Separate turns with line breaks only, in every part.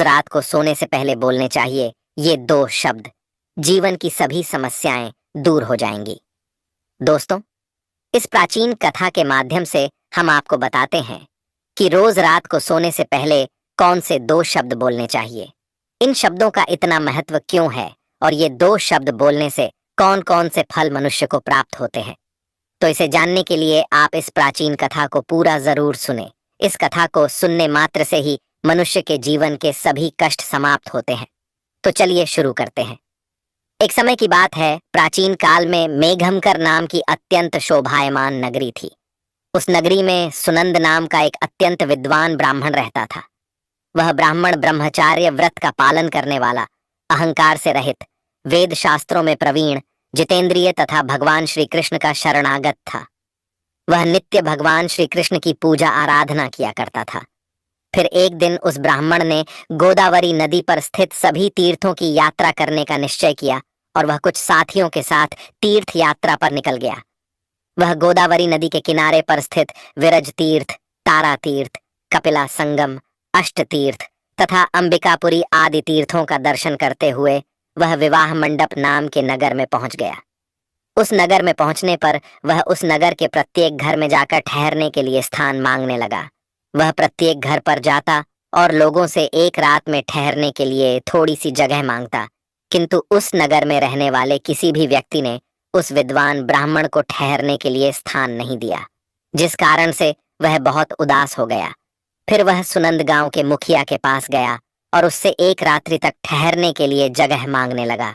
रोज रात को सोने से पहले बोलने चाहिए ये 2 शब्द। जीवन की सभी समस्याएं दूर हो जाएंगी। दोस्तों, इस प्राचीन कथा के माध्यम से हम आपको बताते हैं कि रोज रात को सोने से पहले कौन से 2 शब्द बोलने चाहिए, इन शब्दों का इतना महत्व क्यों है और ये 2 शब्द बोलने से कौन कौन से फल मनुष्य को प्राप्त होते हैं। तो इसे जानने के लिए आप इस प्राचीन कथा को पूरा जरूर सुने। इस कथा को सुनने मात्र से ही मनुष्य के जीवन के सभी कष्ट समाप्त होते हैं। तो चलिए शुरू करते हैं। एक समय की बात है, प्राचीन काल में मेघमकर नाम की अत्यंत शोभायमान नगरी थी। उस नगरी में सुनंद नाम का एक अत्यंत विद्वान ब्राह्मण रहता था। वह ब्राह्मण ब्रह्मचार्य व्रत का पालन करने वाला, अहंकार से रहित, वेद शास्त्रों में प्रवीण, जितेंद्रिय तथा भगवान श्री कृष्ण का शरणागत था। वह नित्य भगवान श्री कृष्ण की पूजा आराधना किया करता था। फिर एक दिन उस ब्राह्मण ने गोदावरी नदी पर स्थित सभी तीर्थों की यात्रा करने का निश्चय किया और वह कुछ साथियों के साथ तीर्थ यात्रा पर निकल गया। वह गोदावरी नदी के किनारे पर स्थित विरज तीर्थ, तारा तीर्थ, कपिला संगम, अष्ट तीर्थ तथा अंबिकापुरी आदि तीर्थों का दर्शन करते हुए वह विवाह मंडप नाम के नगर में पहुंच गया। उस नगर में पहुंचने पर वह उस नगर के प्रत्येक घर में जाकर ठहरने के लिए स्थान मांगने लगा। वह प्रत्येक घर पर जाता और लोगों से एक रात में ठहरने के लिए थोड़ी सी जगह मांगता, किंतु उस नगर में रहने वाले किसी भी व्यक्ति ने उस विद्वान ब्राह्मण को ठहरने के लिए स्थान नहीं दिया, जिस कारण से वह बहुत उदास हो गया। फिर वह सुनंद गांव के मुखिया के पास गया और उससे एक रात्रि तक ठहरने के लिए जगह मांगने लगा।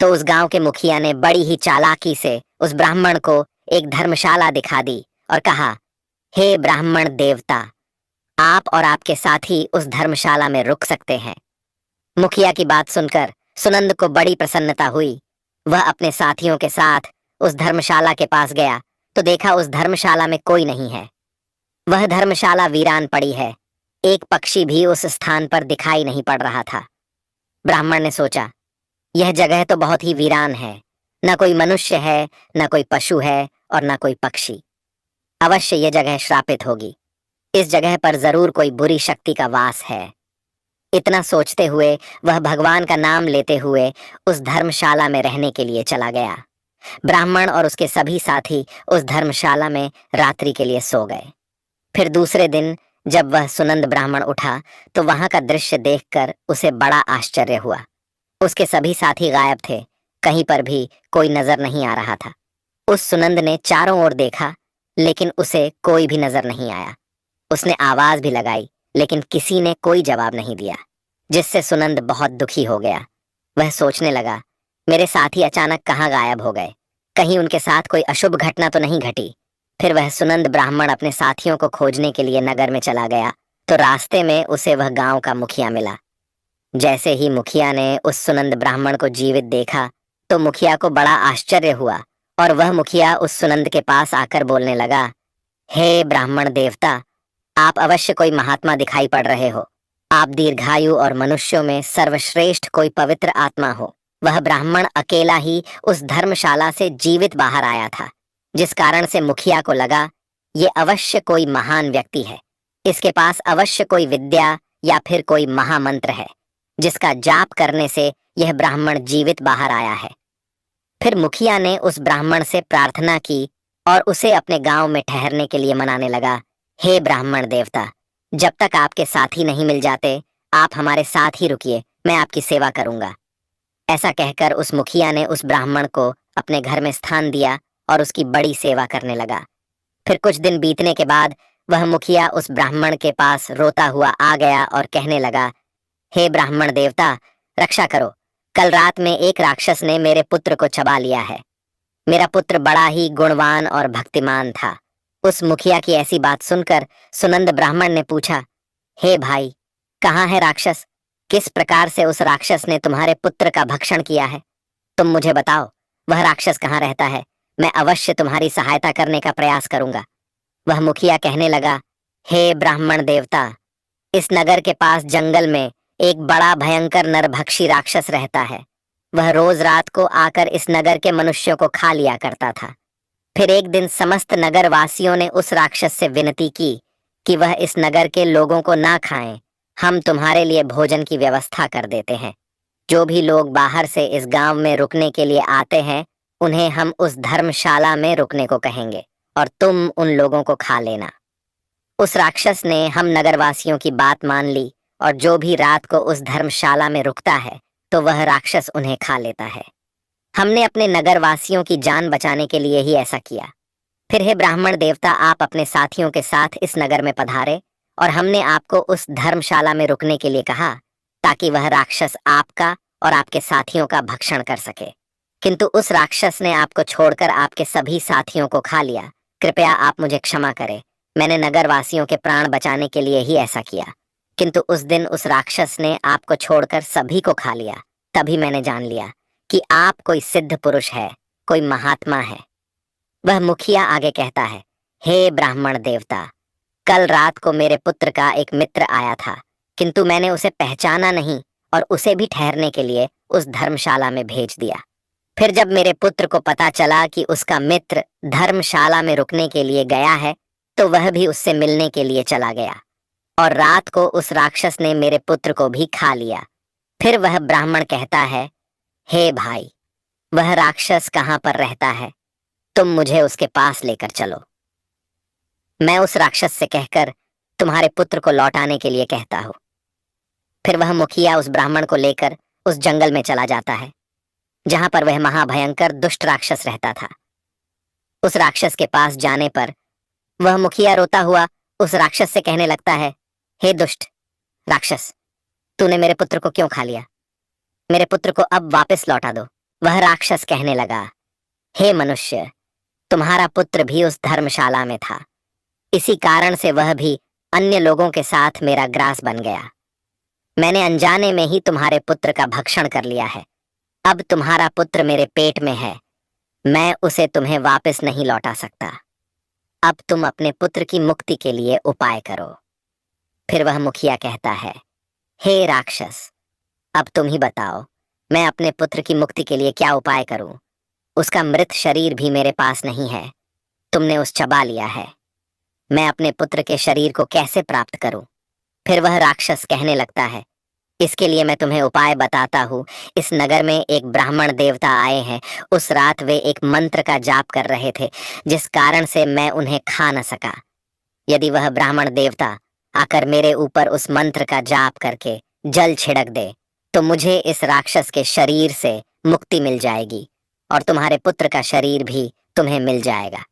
तो उस गांव के मुखिया ने बड़ी ही चालाकी से उस ब्राह्मण को एक धर्मशाला दिखा दी और कहा, हे ब्राह्मण देवता, आप और आपके साथी उस धर्मशाला में रुक सकते हैं। मुखिया की बात सुनकर सुनंद को बड़ी प्रसन्नता हुई। वह अपने साथियों के साथ उस धर्मशाला के पास गया तो देखा उस धर्मशाला में कोई नहीं है। वह धर्मशाला वीरान पड़ी है, एक पक्षी भी उस स्थान पर दिखाई नहीं पड़ रहा था। ब्राह्मण ने सोचा, यह जगह तो बहुत ही वीरान है, न कोई मनुष्य है, न कोई पशु है और न कोई पक्षी। अवश्य यह जगह श्रापित होगी, इस जगह पर जरूर कोई बुरी शक्ति का वास है। इतना सोचते हुए वह भगवान का नाम लेते हुए उस धर्मशाला में रहने के लिए चला गया। ब्राह्मण और उसके सभी साथी उस धर्मशाला में रात्रि के लिए सो गए। फिर दूसरे दिन जब वह सुनंद ब्राह्मण उठा तो वहां का दृश्य देखकर उसे बड़ा आश्चर्य हुआ। उसके सभी साथी गायब थे, कहीं पर भी कोई नजर नहीं आ रहा था। उस सुनंद ने चारों ओर देखा, लेकिन उसे कोई भी नजर नहीं आया। उसने आवाज भी लगाई, लेकिन किसी ने कोई जवाब नहीं दिया, जिससे सुनंद बहुत दुखी हो गया। वह सोचने लगा, मेरे साथी अचानक कहाँ गायब हो गए, कहीं उनके साथ कोई अशुभ घटना तो नहीं घटी। फिर वह सुनंद ब्राह्मण अपने साथियों को खोजने के लिए नगर में चला गया तो रास्ते में उसे वह गांव का मुखिया मिला। जैसे ही मुखिया ने उस सुनंद ब्राह्मण को जीवित देखा तो मुखिया को बड़ा आश्चर्य हुआ और वह मुखिया उस सुनंद के पास आकर बोलने लगा, हे ब्राह्मण देवता, आप अवश्य कोई महात्मा दिखाई पड़ रहे हो। आप दीर्घायु और मनुष्यों में सर्वश्रेष्ठ कोई पवित्र आत्मा हो। वह ब्राह्मण अकेला ही उस धर्मशाला से जीवित बाहर आया था, जिस कारण से मुखिया को लगा ये अवश्य कोई महान व्यक्ति है। इसके पास अवश्य कोई विद्या या फिर कोई महामंत्र है, जिसका जाप करने से यह ब्राह्मण जीवित बाहर आया है। फिर मुखिया ने उस ब्राह्मण से प्रार्थना की और उसे अपने गांव में ठहरने के लिए मनाने लगा। हे ब्राह्मण देवता, जब तक आपके साथी नहीं मिल जाते आप हमारे साथ ही रुकिए, मैं आपकी सेवा करूंगा। ऐसा कहकर उस मुखिया ने उस ब्राह्मण को अपने घर में स्थान दिया और उसकी बड़ी सेवा करने लगा। फिर कुछ दिन बीतने के बाद वह मुखिया उस ब्राह्मण के पास रोता हुआ आ गया और कहने लगा, हे ब्राह्मण देवता, रक्षा करो। कल रात में एक राक्षस ने मेरे पुत्र को चबा लिया है। मेरा पुत्र बड़ा ही गुणवान और भक्तिमान था। उस मुखिया की ऐसी बात सुनकर सुनंद ब्राह्मण ने पूछा, हे भाई, कहाँ है राक्षस? किस प्रकार से उस राक्षस ने तुम्हारे पुत्र का भक्षण किया है? तुम मुझे बताओ, वह राक्षस कहाँ रहता है? मैं अवश्य तुम्हारी सहायता करने का प्रयास करूंगा। वह मुखिया कहने लगा, हे ब्राह्मण देवता, इस नगर के पास जंगल में एक बड़ा भयंकर नरभक्षी राक्षस रहता है। वह रोज रात को आकर इस नगर के मनुष्यों को खा लिया करता था। फिर एक दिन समस्त नगर वासियों ने उस राक्षस से विनती की कि वह इस नगर के लोगों को ना खाएं हम तुम्हारे लिए भोजन की व्यवस्था कर देते हैं। जो भी लोग बाहर से इस गांव में रुकने के लिए आते हैं, उन्हें हम उस धर्मशाला में रुकने को कहेंगे और तुम उन लोगों को खा लेना। उस राक्षस ने हम नगरवासियों की बात मान ली, और जो भी रात को उस धर्मशाला में रुकता है तो वह राक्षस उन्हें खा लेता है। हमने अपने नगरवासियों की जान बचाने के लिए ही ऐसा किया। फिर हे ब्राह्मण देवता, आप अपने साथियों के साथ इस नगर में पधारे, और हमने आपको उस धर्मशाला में रुकने के लिए कहा ताकि वह राक्षस आपका और आपके साथियों का भक्षण कर सके। किंतु उस राक्षस ने आपको छोड़कर आपके सभी साथियों को खा लिया। कृपया आप मुझे क्षमा करें, मैंने नगरवासियों के प्राण बचाने के लिए ही ऐसा किया। किंतु उस दिन उस राक्षस ने आपको छोड़कर सभी को खा लिया। तभी मैंने जान लिया कि आप कोई सिद्ध पुरुष है, कोई महात्मा है। वह मुखिया आगे कहता है, हे ब्राह्मण देवता, कल रात को मेरे पुत्र का एक मित्र आया था, किंतु मैंने उसे पहचाना नहीं और उसे भी ठहरने के लिए उस धर्मशाला में भेज दिया। फिर जब मेरे पुत्र को पता चला कि उसका मित्र धर्मशाला में रुकने के लिए गया है, तो वह भी उससे मिलने के लिए चला गया, और रात को उस राक्षस ने मेरे पुत्र को भी खा लिया। फिर वह ब्राह्मण कहता है, हे भाई, वह राक्षस कहाँ पर रहता है? तुम मुझे उसके पास लेकर चलो। मैं उस राक्षस से कहकर तुम्हारे पुत्र को लौटाने के लिए कहता हूं। फिर वह मुखिया उस ब्राह्मण को लेकर उस जंगल में चला जाता है जहां पर वह महाभयंकर दुष्ट राक्षस रहता था। उस राक्षस के पास जाने पर वह मुखिया रोता हुआ उस राक्षस से कहने लगता है, हे दुष्ट राक्षस, तूने मेरे पुत्र को क्यों खा लिया? मेरे पुत्र को अब वापस लौटा दो। वह राक्षस कहने लगा, हे मनुष्य, तुम्हारा पुत्र भी उस धर्मशाला में था, इसी कारण से वह भी अन्य लोगों के साथ मेरा ग्रास बन गया। मैंने अनजाने में ही तुम्हारे पुत्र का भक्षण कर लिया है। अब तुम्हारा पुत्र मेरे पेट में है, मैं उसे तुम्हें वापस नहीं लौटा सकता। अब तुम अपने पुत्र की मुक्ति के लिए उपाय करो। फिर वह मुखिया कहता है, हे राक्षस, अब तुम ही बताओ, मैं अपने पुत्र की मुक्ति के लिए क्या उपाय करूं? उसका मृत शरीर भी मेरे पास नहीं है, तुमने उस चबा लिया है। मैं अपने पुत्र के शरीर को कैसे प्राप्त करूं? फिर वह राक्षस कहने लगता है, इसके लिए मैं तुम्हें उपाय बताता हूँ। इस नगर में एक ब्राह्मण देवता आए हैं। उस रात वे एक मंत्र का जाप कर रहे थे, जिस कारण से मैं उन्हें खा न सका। यदि वह ब्राह्मण देवता आकर मेरे ऊपर उस मंत्र का जाप करके जल छिड़क दे, तो मुझे इस राक्षस के शरीर से मुक्ति मिल जाएगी और तुम्हारे पुत्र का शरीर भी तुम्हें मिल जाएगा।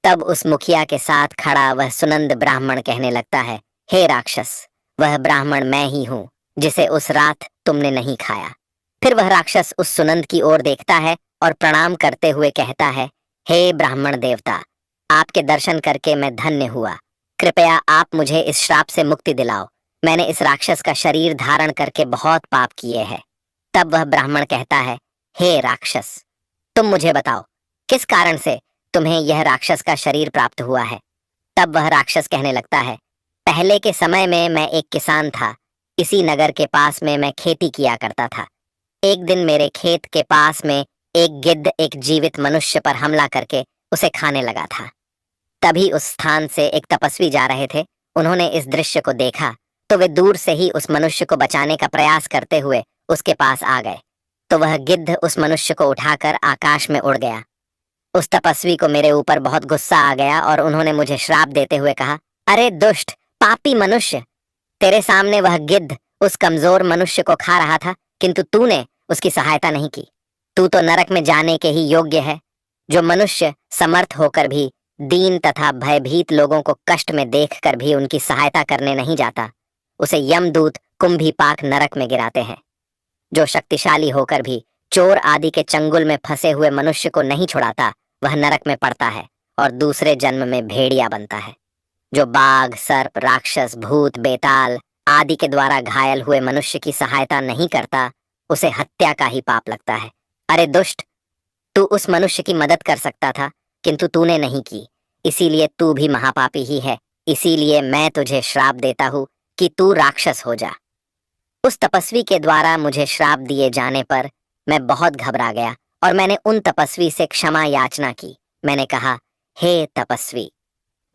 तब उस मुखिया के साथ खड़ा वह सुनंद ब्राह्मण कहने लगता है, हे राक्षस, वह ब्राह्मण मैं ही हूँ जिसे उस रात तुमने नहीं खाया। फिर वह राक्षस उस सुनंद की ओर देखता है और प्रणाम करते हुए कहता है, हे ब्राह्मण देवता, आपके दर्शन करके मैं धन्य हुआ। कृपया आप मुझे इस श्राप से मुक्ति दिलाओ। मैंने इस राक्षस का शरीर धारण करके बहुत पाप किए हैं। तब वह ब्राह्मण कहता है, हे राक्षस, तुम मुझे बताओ, किस कारण से तुम्हें यह राक्षस का शरीर प्राप्त हुआ है? तब वह राक्षस कहने लगता है, पहले के समय में मैं एक किसान था। इसी नगर के पास में मैं खेती किया करता था। एक दिन मेरे खेत के पास में एक गिद्ध एक जीवित मनुष्य पर हमला करके उसे खाने लगा था। तभी उस स्थान से एक तपस्वी जा रहे थे। उन्होंने इस दृश्य को देखा तो वे दूर से ही उस मनुष्य को बचाने का प्रयास करते हुए उसके पास आ गए। तो वह गिद्ध उस मनुष्य को उठाकर आकाश में उड़ गया। उस तपस्वी को मेरे ऊपर बहुत गुस्सा आ गया और उन्होंने मुझे श्राप देते हुए कहा, अरे दुष्ट पापी मनुष्य, तेरे सामने वह गिद्ध उस कमजोर मनुष्य को खा रहा था, किंतु तूने उसकी सहायता नहीं की। तू तो नरक में जाने के ही योग्य है। जो मनुष्य समर्थ होकर भी दीन तथा भयभीत लोगों को कष्ट में देखकर भी उनकी सहायता करने नहीं जाता, उसे यमदूत कुंभीपाक नरक में गिराते हैं। जो शक्तिशाली होकर भी चोर आदि के चंगुल में फंसे हुए मनुष्य को नहीं छुड़ाता, वह नरक में पड़ता है और दूसरे जन्म में भेड़िया बनता है। जो बाघ, सर्प, राक्षस, भूत, बेताल आदि के द्वारा घायल हुए मनुष्य की सहायता नहीं करता, उसे हत्या का ही पाप लगता है। अरे दुष्ट, तू उस मनुष्य की मदद कर सकता था, किंतु तूने नहीं की, इसीलिए तू भी महापापी ही है। इसीलिए मैं तुझे श्राप देता हूँ कि तू राक्षस हो जा। उस तपस्वी के द्वारा मुझे श्राप दिए जाने पर मैं बहुत घबरा गया और मैंने उन तपस्वी से क्षमा याचना की। मैंने कहा, हे तपस्वी,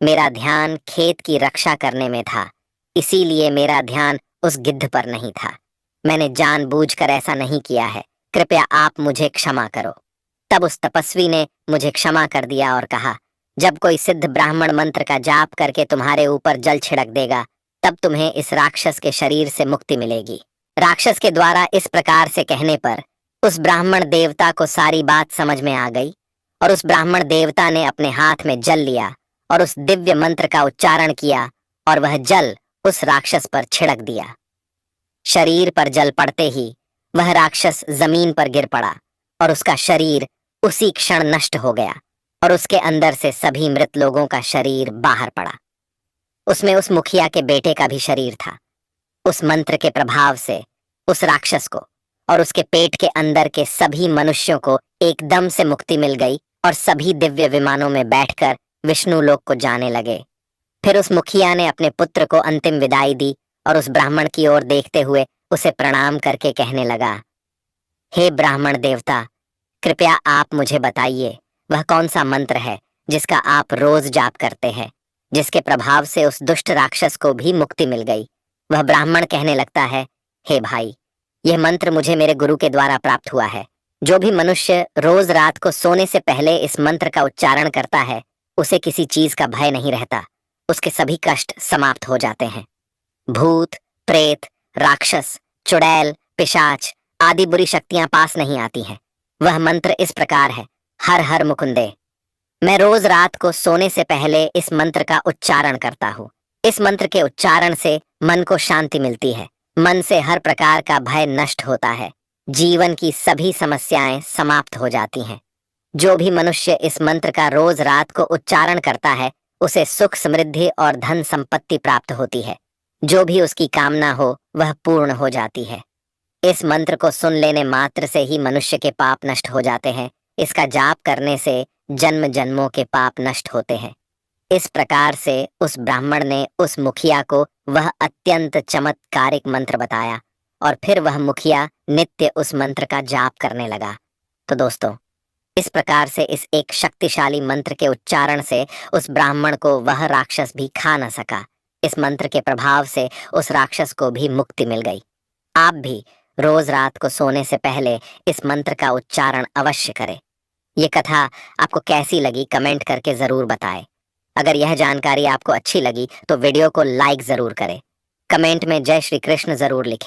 मेरा ध्यान खेत की रक्षा करने में था, इसीलिए मेरा ध्यान उस गिद्ध पर नहीं था। मैंने जानबूझकर ऐसा नहीं किया है, कृपया आप मुझे क्षमा करो। तब उस तपस्वी ने मुझे क्षमा कर दिया और कहा, जब कोई सिद्ध ब्राह्मण मंत्र का जाप करके तुम्हारे ऊपर जल छिड़क देगा, तब तुम्हें इस राक्षस के शरीर से मुक्ति मिलेगी। राक्षस के द्वारा इस प्रकार से कहने पर उस ब्राह्मण देवता को सारी बात समझ में आ गई और उस ब्राह्मण देवता ने अपने हाथ में जल लिया और उस दिव्य मंत्र का उच्चारण किया और वह जल उस राक्षस पर छिड़क दिया। शरीर पर जल पड़ते ही वह राक्षस जमीन पर गिर पड़ा और उसका शरीर उसी क्षण नष्ट हो गया और उसके अंदर से सभी मृत लोगों का शरीर बाहर पड़ा। उसमें उस मुखिया के बेटे का भी शरीर था। उस मंत्र के प्रभाव से उस राक्षस को और उसके पेट के अंदर के सभी मनुष्यों को एकदम से मुक्ति मिल गई और सभी दिव्य विमानों में बैठकर विष्णु लोक को जाने लगे। फिर उस मुखिया ने अपने पुत्र को अंतिम विदाई दी और उस ब्राह्मण की ओर देखते हुए उसे प्रणाम करके कहने लगा, हे ब्राह्मण देवता, कृपया आप मुझे बताइए वह कौन सा मंत्र है जिसका आप रोज जाप करते हैं, जिसके प्रभाव से उस दुष्ट राक्षस को भी मुक्ति मिल गई। वह ब्राह्मण कहने लगता है, हे भाई, यह मंत्र मुझे मेरे गुरु के द्वारा प्राप्त हुआ है। जो भी मनुष्य रोज रात को सोने से पहले इस मंत्र का उच्चारण करता है, उसे किसी चीज का भय नहीं रहता, उसके सभी कष्ट समाप्त हो जाते हैं। भूत, प्रेत, राक्षस, चुड़ैल, पिशाच आदि बुरी शक्तियां पास नहीं आती हैं। वह मंत्र इस प्रकार है, हर हर मुकुंदे। मैं रोज रात को सोने से पहले इस मंत्र का उच्चारण करता हूँ। इस मंत्र के उच्चारण से मन को शांति मिलती है, मन से हर प्रकार का भय नष्ट होता है, जीवन की सभी समस्याएं समाप्त हो जाती हैं। जो भी मनुष्य इस मंत्र का रोज रात को उच्चारण करता है, उसे सुख, समृद्धि और धन संपत्ति प्राप्त होती है। जो भी उसकी कामना हो वह पूर्ण हो जाती है। इस मंत्र को सुन लेने मात्र से ही मनुष्य के पाप नष्ट हो जाते हैं। इसका जाप करने से जन्म जन्मों के पाप नष्ट होते हैं। इस प्रकार से उस ब्राह्मण ने उस मुखिया को वह अत्यंत चमत्कारिक मंत्र बताया और फिर वह मुखिया नित्य उस मंत्र का जाप करने लगा। तो दोस्तों, इस प्रकार से इस एक शक्तिशाली मंत्र के उच्चारण से उस ब्राह्मण को वह राक्षस भी खा न सका। इस मंत्र के प्रभाव से उस राक्षस को भी मुक्ति मिल गई। आप भी रोज रात को सोने से पहले इस मंत्र का उच्चारण अवश्य करें। ये कथा आपको कैसी लगी कमेंट करके जरूर बताएं। अगर यह जानकारी आपको अच्छी लगी तो वीडियो को लाइक जरूर करें। कमेंट में जय श्री कृष्ण जरूर लिखें।